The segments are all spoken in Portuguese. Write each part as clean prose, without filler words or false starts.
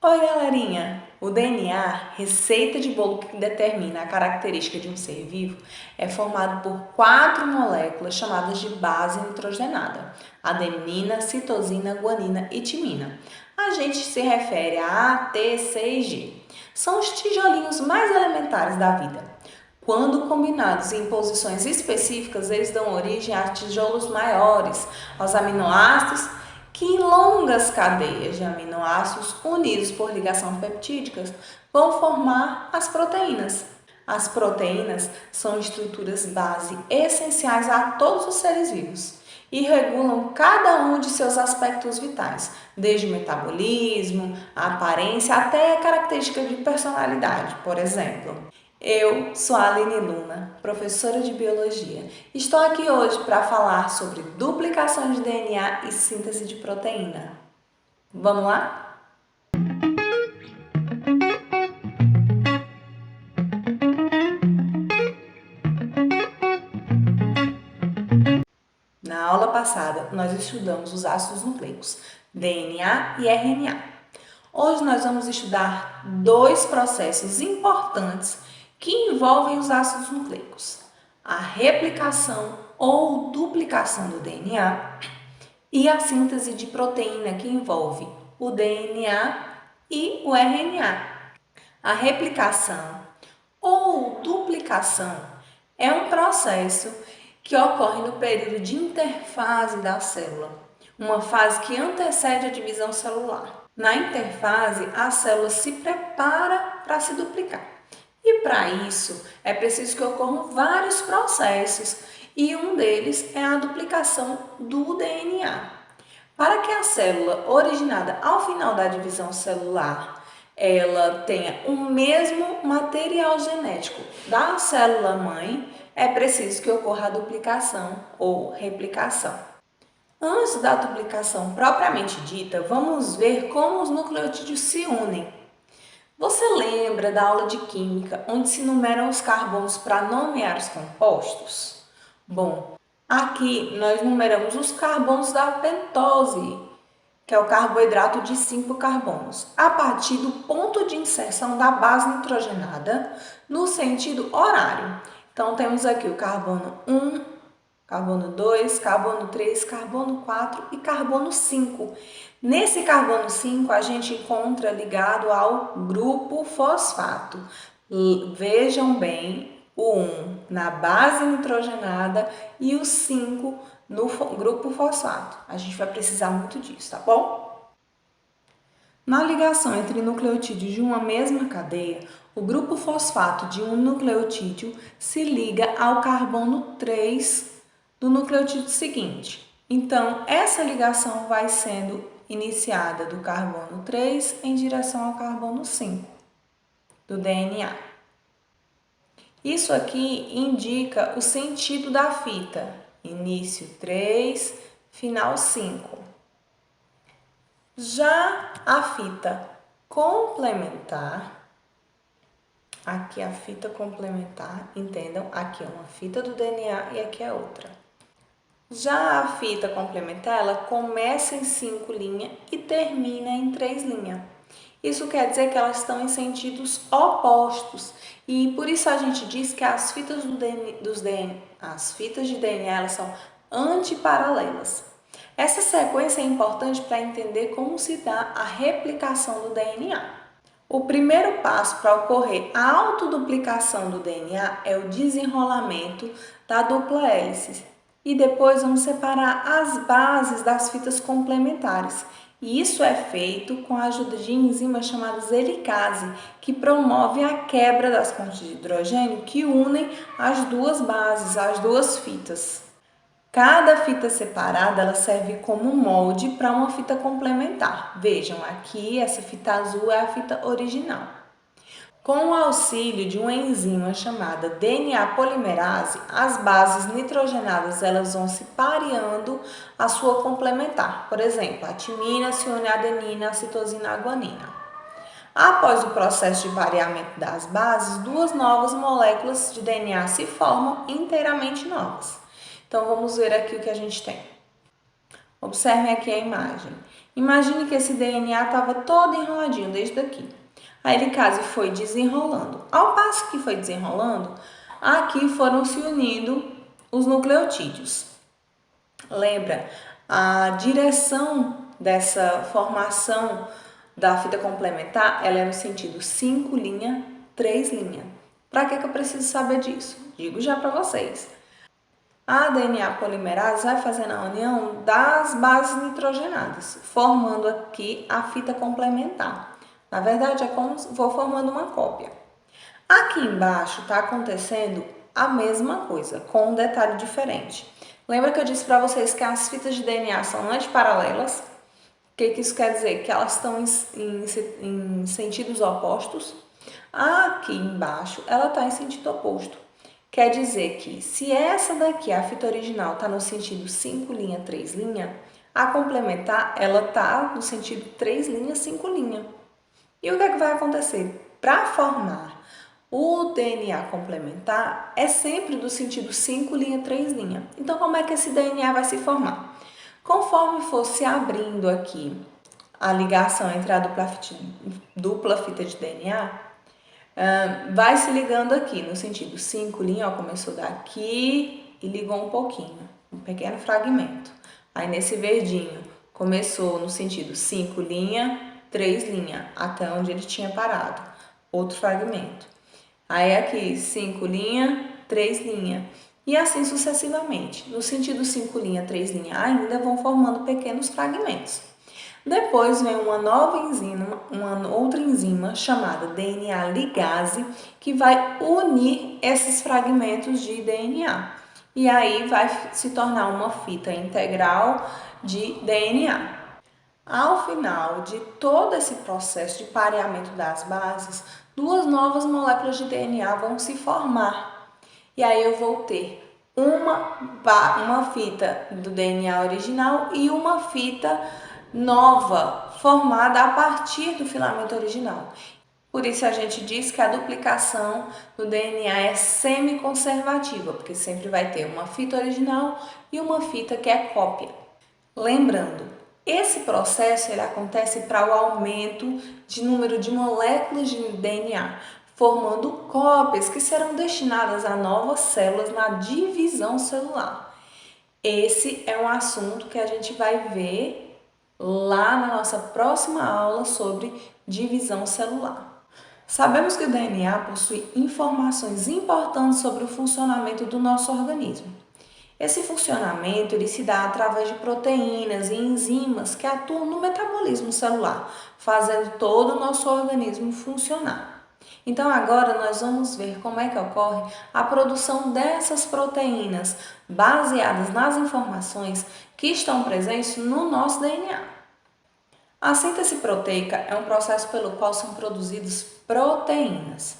Oi, galerinha! O DNA, receita de bolo que determina a característica de um ser vivo, é formado por 4 moléculas chamadas de base nitrogenada: adenina, citosina, guanina e timina. A gente se refere a A, T, C e G. São os tijolinhos mais elementares da vida. Quando combinados em posições específicas, eles dão origem a tijolos maiores, aos aminoácidos, que em longas cadeias de aminoácidos unidos por ligação peptídicas vão formar as proteínas. As proteínas são estruturas base essenciais a todos os seres vivos e regulam cada um de seus aspectos vitais, desde o metabolismo, a aparência até a característica de personalidade, por exemplo. Eu sou a Aline Luna, professora de Biologia. Estou aqui hoje para falar sobre duplicação de DNA e síntese de proteína. Vamos lá? Na aula passada, nós estudamos os ácidos nucleicos, DNA e RNA. Hoje nós vamos estudar 2 processos importantes que envolvem os ácidos nucleicos: a replicação ou duplicação do DNA e a síntese de proteína, que envolve o DNA e o RNA. A replicação ou duplicação é um processo que ocorre no período de interfase da célula, uma fase que antecede a divisão celular. Na interfase, a célula se prepara para se duplicar. E para isso, é preciso que ocorram vários processos, e um deles é a duplicação do DNA. Para que a célula originada ao final da divisão celular ela tenha o mesmo material genético da célula mãe, é preciso que ocorra a duplicação ou replicação. Antes da duplicação propriamente dita, vamos ver como os nucleotídeos se unem. Você lembra da aula de química, onde se numeram os carbonos para nomear os compostos? Bom, aqui nós numeramos os carbonos da pentose, que é o carboidrato de 5 carbonos, a partir do ponto de inserção da base nitrogenada no sentido horário. Então, temos aqui o carbono 1, carbono 2, carbono 3, carbono 4 e carbono 5. Nesse carbono 5, a gente encontra ligado ao grupo fosfato. Vejam bem, o 1 na base nitrogenada e o 5 no grupo fosfato. A gente vai precisar muito disso, tá bom? Na ligação entre nucleotídeos de uma mesma cadeia, o grupo fosfato de um nucleotídeo se liga ao carbono 3 do nucleotídeo seguinte. Então, essa ligação vai sendo iniciada do carbono 3 em direção ao carbono 5 do DNA. Isso aqui indica o sentido da fita: início 3, final 5. Já a fita complementar, aqui a fita complementar, entendam? Aqui é uma fita do DNA e aqui é outra. Já a fita complementar, ela começa em 5 linhas e termina em 3 linhas. Isso quer dizer que elas estão em sentidos opostos, e por isso a gente diz que as fitas as fitas de DNA elas são antiparalelas. Essa sequência é importante para entender como se dá a replicação do DNA. O primeiro passo para ocorrer a autoduplicação do DNA é o desenrolamento da dupla hélice. E depois vamos separar as bases das fitas complementares. E isso é feito com a ajuda de enzimas chamadas helicase, que promove a quebra das pontes de hidrogênio que unem as duas bases, as duas fitas. Cada fita separada ela serve como molde para uma fita complementar. Vejam, aqui essa fita azul é a fita original. Com o auxílio de uma enzima chamada DNA polimerase, as bases nitrogenadas elas vão se pareando à sua complementar. Por exemplo, a timina se une à adenina, a citosina à guanina. Após o processo de pareamento das bases, 2 novas moléculas de DNA se formam inteiramente novas. Então, vamos ver aqui o que a gente tem. Observem aqui a imagem. Imagine que esse DNA estava todo enroladinho desde aqui. A helicase foi desenrolando. Ao passo que foi desenrolando, aqui foram se unindo os nucleotídeos. Lembra, a direção dessa formação da fita complementar, ela é no sentido 5 linha, 3 linha. Para que eu preciso saber disso? Digo já para vocês. A DNA polimerase vai fazendo a união das bases nitrogenadas, formando aqui a fita complementar. Na verdade, é como se vou formando uma cópia. Aqui embaixo está acontecendo a mesma coisa, com um detalhe diferente. Lembra que eu disse para vocês que as fitas de DNA são antiparalelas? O que isso quer dizer? Que elas estão em sentidos opostos. Aqui embaixo, ela está em sentido oposto. Quer dizer que se essa daqui, a fita original, está no sentido 5 linha, 3 linha, a complementar, ela está no sentido 3 linha, 5 linha. E o que é que vai acontecer? Para formar o DNA complementar, é sempre do sentido 5 linha, 3 linha. Então, como é que esse DNA vai se formar? Conforme for se abrindo aqui a ligação entre a dupla fita de DNA, vai se ligando aqui no sentido 5 linha, ó, começou daqui e ligou um pouquinho, um pequeno fragmento. Aí nesse verdinho começou no sentido 5 linha, 3 linha, até onde ele tinha parado, outro fragmento. Aí aqui 5 linha, 3 linha e assim sucessivamente. No sentido 5 linha, 3 linha ainda vão formando pequenos fragmentos. Depois vem uma nova enzima, uma outra enzima chamada DNA ligase, que vai unir esses fragmentos de DNA. E aí vai se tornar uma fita integral de DNA. Ao final de todo esse processo de pareamento das bases, duas novas moléculas de DNA vão se formar. E aí eu vou ter uma fita do DNA original e uma fita nova, formada a partir do filamento original. Por isso a gente diz que a duplicação do DNA é semi-conservativa, porque sempre vai ter uma fita original e uma fita que é cópia. Lembrando, esse processo ele acontece para o aumento de número de moléculas de DNA, formando cópias que serão destinadas a novas células na divisão celular. Esse é um assunto que a gente vai ver lá na nossa próxima aula sobre divisão celular. Sabemos que o DNA possui informações importantes sobre o funcionamento do nosso organismo. Esse funcionamento ele se dá através de proteínas e enzimas que atuam no metabolismo celular, fazendo todo o nosso organismo funcionar. Então agora nós vamos ver como é que ocorre a produção dessas proteínas baseadas nas informações que estão presentes no nosso DNA. A síntese proteica é um processo pelo qual são produzidas proteínas.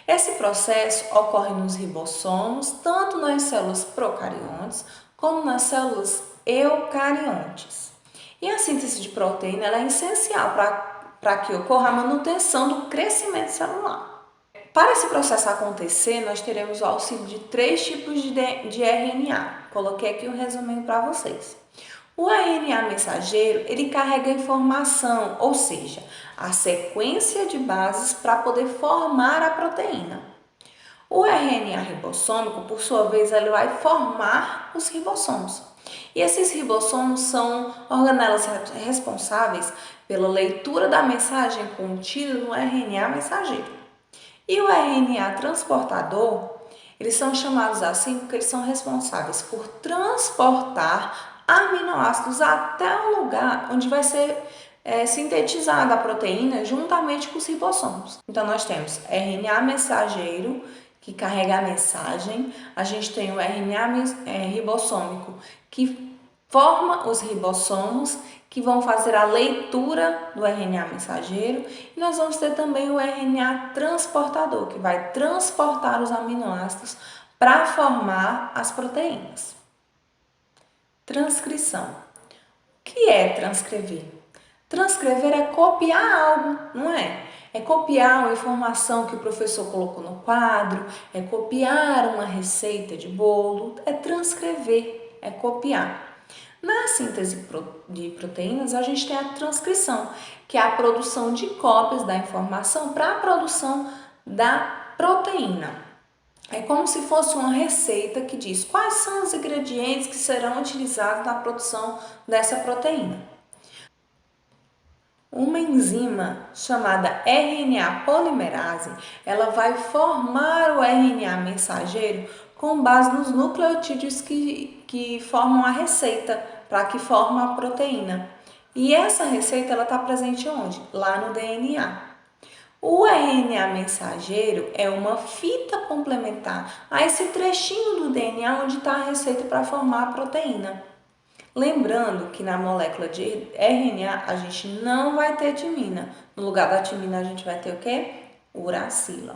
Esse processo ocorre nos ribossomos, tanto nas células procariontes como nas células eucariontes. E a síntese de proteína ela é essencial para que ocorra a manutenção do crescimento celular. Para esse processo acontecer, nós teremos o auxílio de 3 tipos de RNA. Coloquei aqui um resumo para vocês. O RNA mensageiro, ele carrega a informação, ou seja, a sequência de bases para poder formar a proteína. O RNA ribossômico, por sua vez, ele vai formar os ribossomos. E esses ribossomos são organelas responsáveis pela leitura da mensagem contida no RNA mensageiro. E o RNA transportador, eles são chamados assim porque eles são responsáveis por transportar aminoácidos até o lugar onde vai ser sintetizada a proteína juntamente com os ribossomos. Então nós temos RNA mensageiro, que carrega a mensagem, a gente tem o RNA ribossômico, que forma os ribossomos, que vão fazer a leitura do RNA mensageiro, e nós vamos ter também o RNA transportador, que vai transportar os aminoácidos para formar as proteínas. Transcrição. O que é transcrever? Transcrever é copiar algo, não é? É copiar uma informação que o professor colocou no quadro, é copiar uma receita de bolo, é transcrever, é copiar. Na síntese de proteínas, a gente tem a transcrição, que é a produção de cópias da informação para a produção da proteína. É como se fosse uma receita que diz quais são os ingredientes que serão utilizados na produção dessa proteína. Uma enzima chamada RNA polimerase, ela vai formar o RNA mensageiro com base nos nucleotídeos que formam a receita para que forma a proteína. E essa receita ela está presente onde? Lá no DNA. O RNA mensageiro é uma fita complementar a esse trechinho do DNA onde está a receita para formar a proteína. Lembrando que na molécula de RNA a gente não vai ter timina. No lugar da timina a gente vai ter o quê? Uracila.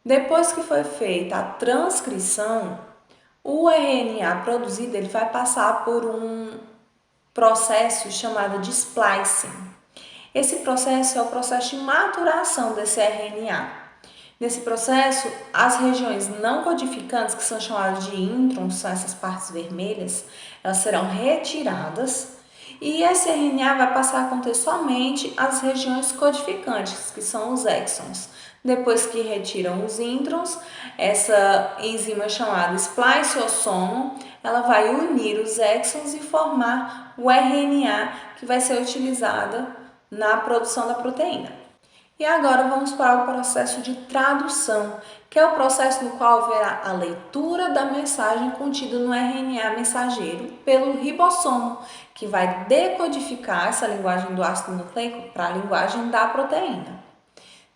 Depois que foi feita a transcrição, o RNA produzido ele vai passar por um processo chamado de splicing. Esse processo é o processo de maturação desse RNA. Nesse processo, as regiões não codificantes, que são chamadas de introns, são essas partes vermelhas, elas serão retiradas e esse RNA vai passar a conter somente as regiões codificantes, que são os exons. Depois que retiram os introns, essa enzima chamada spliceossomo, ela vai unir os exons e formar o RNA que vai ser utilizado na produção da proteína. E agora vamos para o processo de tradução, que é o processo no qual haverá a leitura da mensagem contida no RNA mensageiro pelo ribossomo, que vai decodificar essa linguagem do ácido nucleico para a linguagem da proteína.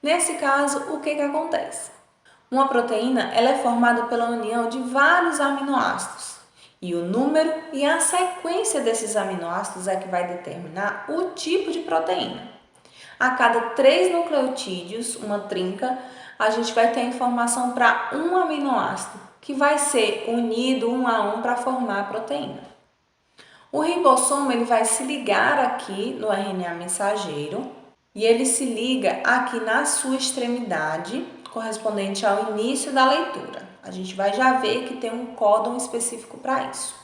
Nesse caso, o que acontece? Uma proteína ela é formada pela união de vários aminoácidos. E o número e a sequência desses aminoácidos é que vai determinar o tipo de proteína. A cada 3 nucleotídeos, uma trinca, a gente vai ter informação para um aminoácido, que vai ser unido um a um para formar a proteína. O ribossomo ele vai se ligar aqui no RNA mensageiro e ele se liga aqui na sua extremidade, correspondente ao início da leitura. A gente vai já ver que tem um códon específico para isso.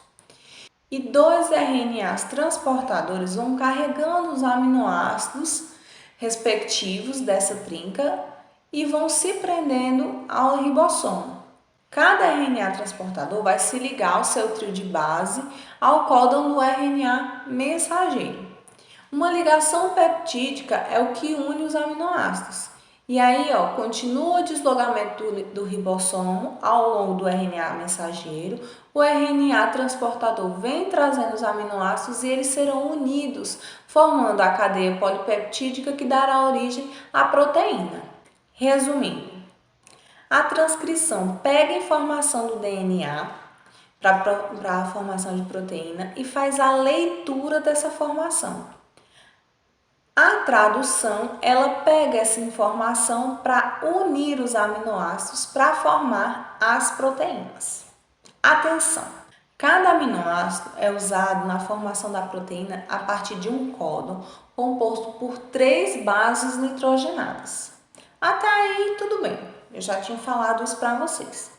E 2 RNAs transportadores vão carregando os aminoácidos respectivos dessa trinca e vão se prendendo ao ribossomo. Cada RNA transportador vai se ligar ao seu trio de base ao códon do RNA mensageiro. Uma ligação peptídica é o que une os aminoácidos. E aí, continua o deslogamento do ribossomo ao longo do RNA mensageiro. O RNA transportador vem trazendo os aminoácidos e eles serão unidos, formando a cadeia polipeptídica que dará origem à proteína. Resumindo, a transcrição pega a informação do DNA para a formação de proteína e faz a leitura dessa formação. A tradução, ela pega essa informação para unir os aminoácidos para formar as proteínas. Atenção! Cada aminoácido é usado na formação da proteína a partir de um códon composto por 3 bases nitrogenadas. Até aí, tudo bem. Eu já tinha falado isso para vocês.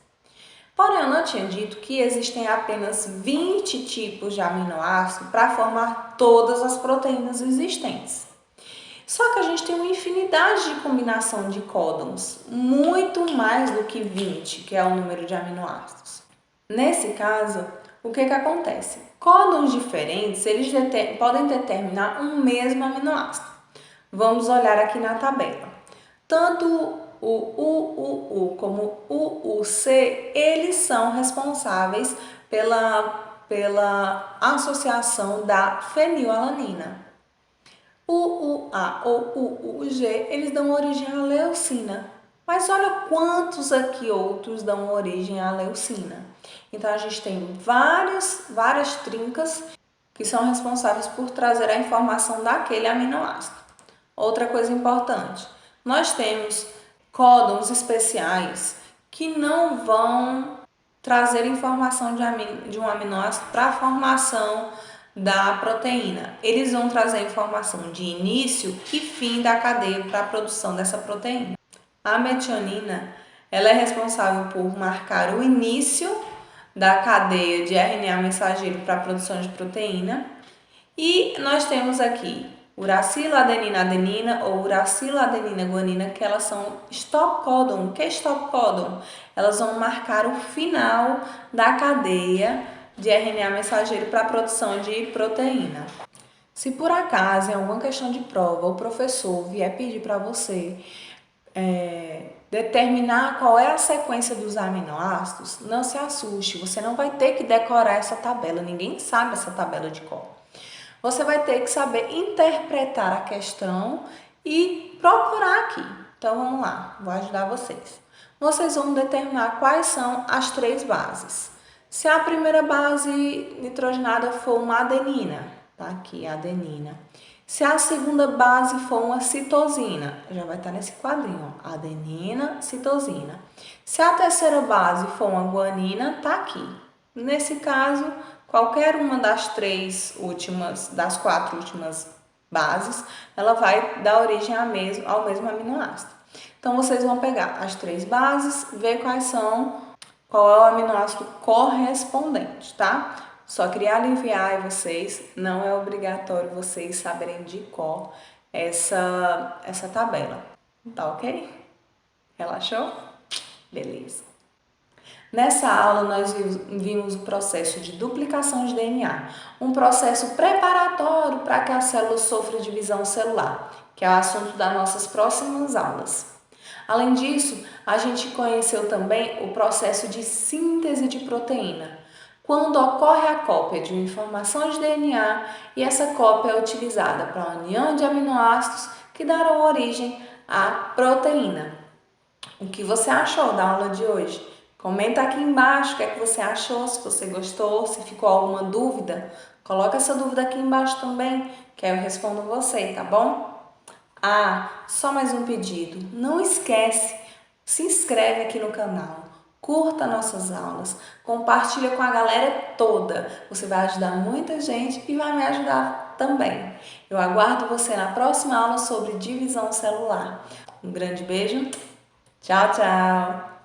Porém, eu não tinha dito que existem apenas 20 tipos de aminoácido para formar todas as proteínas existentes. Só que a gente tem uma infinidade de combinação de códons, muito mais do que 20, que é o número de aminoácidos. Nesse caso, o que acontece? Códons diferentes, eles podem determinar um mesmo aminoácido. Vamos olhar aqui na tabela. Tanto o UUU como o UUC, eles são responsáveis pela associação da fenilalanina. O UA ou o UG, eles dão origem à leucina. Mas olha quantos aqui outros dão origem à leucina. Então, a gente tem várias trincas que são responsáveis por trazer a informação daquele aminoácido. Outra coisa importante, nós temos códons especiais que não vão trazer informação de um aminoácido para a formação da proteína. Eles vão trazer informação de início e fim da cadeia para a produção dessa proteína. A metionina, ela é responsável por marcar o início da cadeia de RNA mensageiro para a produção de proteína. E nós temos aqui uracilo-adenina-adenina ou uracilo-adenina-guanina, que elas são stop codon. O que é stop codon? Elas vão marcar o final da cadeia de RNA mensageiro para a produção de proteína. Se por acaso em alguma questão de prova o professor vier pedir para você determinar qual é a sequência dos aminoácidos, não se assuste, você não vai ter que decorar essa tabela, ninguém sabe essa tabela de cor. Você vai ter que saber interpretar a questão e procurar aqui. Então vamos lá, vou ajudar vocês. Vocês vão determinar quais são as 3 bases. Se a primeira base nitrogenada for uma adenina, tá aqui a adenina. Se a segunda base for uma citosina, já vai estar nesse quadrinho, ó, adenina, citosina. Se a terceira base for uma guanina, tá aqui. Nesse caso, qualquer uma das 4 últimas bases, ela vai dar origem ao mesmo aminoácido. Então, vocês vão pegar as 3 bases, ver qual é o aminoácido correspondente, tá? Só queria aliviar vocês, não é obrigatório vocês saberem de cor essa tabela, tá ok? Relaxou? Beleza. Nessa aula, nós vimos o processo de duplicação de DNA, um processo preparatório para que a célula sofra divisão celular, que é o assunto das nossas próximas aulas. Além disso, a gente conheceu também o processo de síntese de proteína, quando ocorre a cópia de uma informação de DNA e essa cópia é utilizada para a união de aminoácidos que darão origem à proteína. O que você achou da aula de hoje? Comenta aqui embaixo o que é que você achou, se você gostou, se ficou alguma dúvida. Coloca essa dúvida aqui embaixo também, que aí eu respondo você, tá bom? Ah, só mais um pedido. Não esquece, se inscreve aqui no canal, curta nossas aulas, compartilha com a galera toda. Você vai ajudar muita gente e vai me ajudar também. Eu aguardo você na próxima aula sobre divisão celular. Um grande beijo. Tchau, tchau!